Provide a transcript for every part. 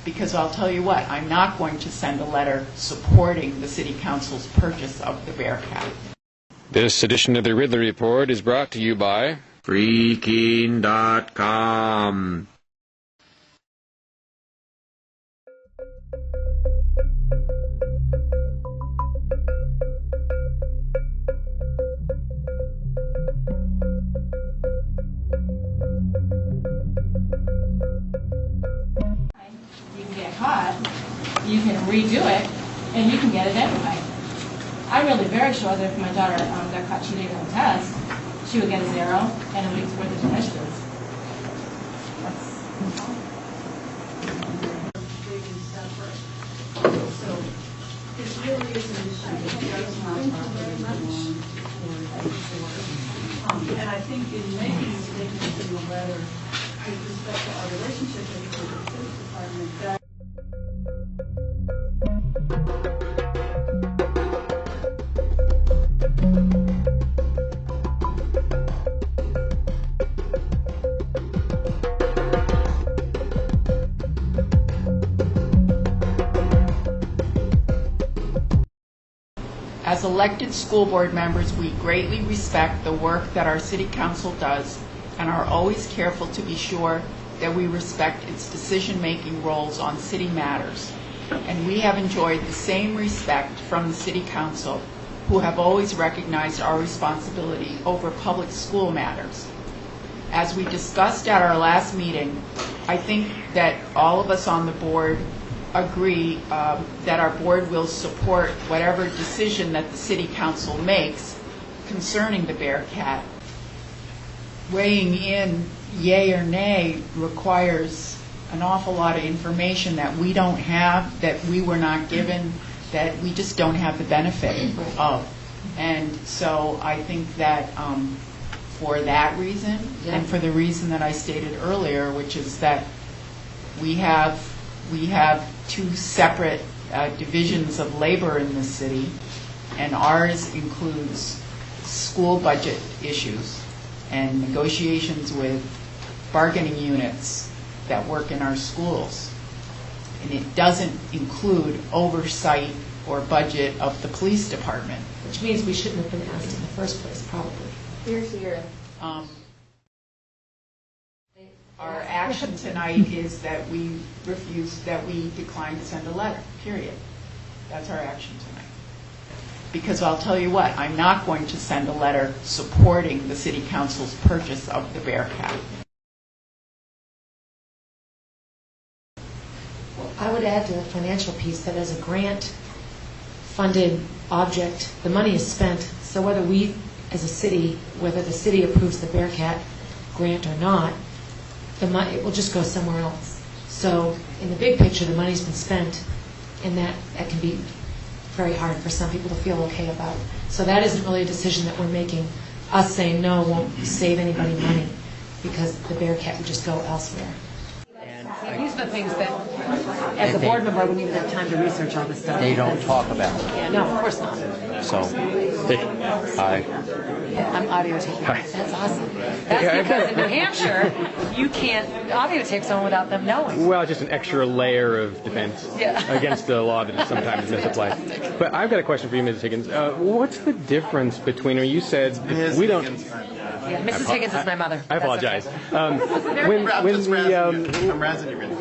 Because I'll tell you what, I'm not going to send a letter supporting the City Council's purchase of the BearCat. This edition of the Ridley Report is brought to you by Freaking.com. You can get caught, you can redo it, and you can get it anyway. I'm really very sure that if my daughter got caught cheating on a test, she would get a 0 and a week's worth of initiatives. So it really is an issue that does not very much. And I think in making statements in the letter with respect to our relationship with the Police Department, that As elected school board members, we greatly respect the work that our City Council does and are always careful to be sure that we respect its decision-making roles on city matters. And we have enjoyed the same respect from the City Council, who have always recognized our responsibility over public school matters. As we discussed at our last meeting, I think that all of us on the board agree that our board will support whatever decision that the City Council makes concerning the BearCat. Weighing in yay or nay requires an awful lot of information that we don't have, that we were not given, that we just don't have the benefit of. And so I think that for that reason, and for the reason that I stated earlier, which is that we have two separate divisions of labor in the city, and ours includes school budget issues and negotiations with bargaining units that work in our schools. And it doesn't include oversight or budget of the police department. Which means we shouldn't have been asked in the first place, probably. here's your Our action tonight is that we decline to send a letter, period. That's our action tonight. Because I'll tell you what, I'm not going to send a letter supporting the City Council's purchase of the BearCat. Well, I would add to the financial piece that as a grant-funded object, the money is spent, so whether we, as a city, whether the city approves the BearCat grant or not, the money, it will just go somewhere else. So in the big picture, the money's been spent, and that can be very hard for some people to feel okay about. So that isn't really a decision that we're making. Us saying no won't save anybody money, because the BearCat would just go elsewhere. These are the things that, as a board member, I wouldn't even have time to research all this stuff. They don't talk about it. Yeah, no, of course not. So, hi. I'm audio taping. That's awesome. That's because in New Hampshire, you can't audio tape someone without them knowing. Well, just an extra layer of defense against the law that is sometimes misapplied. But I've got a question for you, Mrs. Higgins. What's the difference between, you said if we don't... Yeah, Mrs. Higgins is my mother. I apologize. Okay.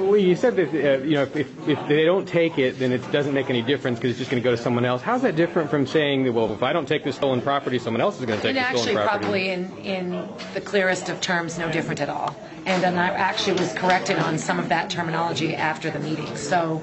Well, you said that if they don't take it, then it doesn't make any difference because it's just going to go to someone else. How's that different from saying that, well, if I don't take this stolen property, someone else is going to take the stolen property? Probably in the clearest of terms, no different at all. And then I actually was corrected on some of that terminology after the meeting. So.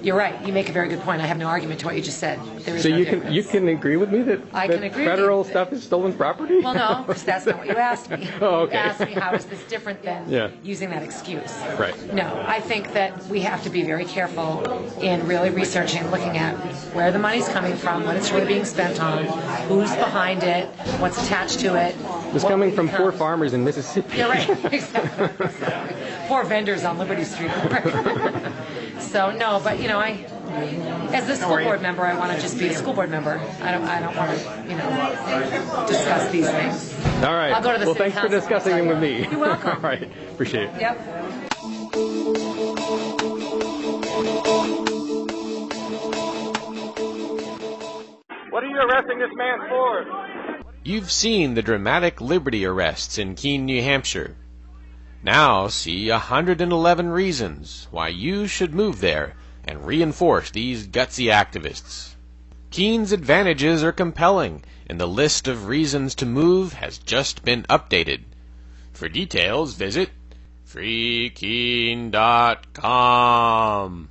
You're right. You make a very good point. I have no argument to what you just said. There is so no you difference. can you can agree with me that, I can agree federal with you. stuff is stolen property? Well, no, because that's not what you asked me. Oh, okay. You asked me how is this different than using that excuse. Right. No, I think that we have to be very careful in really researching, looking at where the money's coming from, what it's really being spent on, who's behind it, what's attached to it. It's coming from poor farmers in Mississippi. You're right. Exactly. Poor vendors on Liberty Street. So no, but as a school board member, I want to just be a school board member. I don't want to, discuss these things. All right. I'll go to the well, city thanks for discussing them with me. You're welcome. All right. Appreciate it. Yep. arresting this man for? You've seen the dramatic Liberty arrests in Keene, New Hampshire. Now see 111 reasons why you should move there and reinforce these gutsy activists. Keene's advantages are compelling, and the list of reasons to move has just been updated. For details, visit freekeene.com.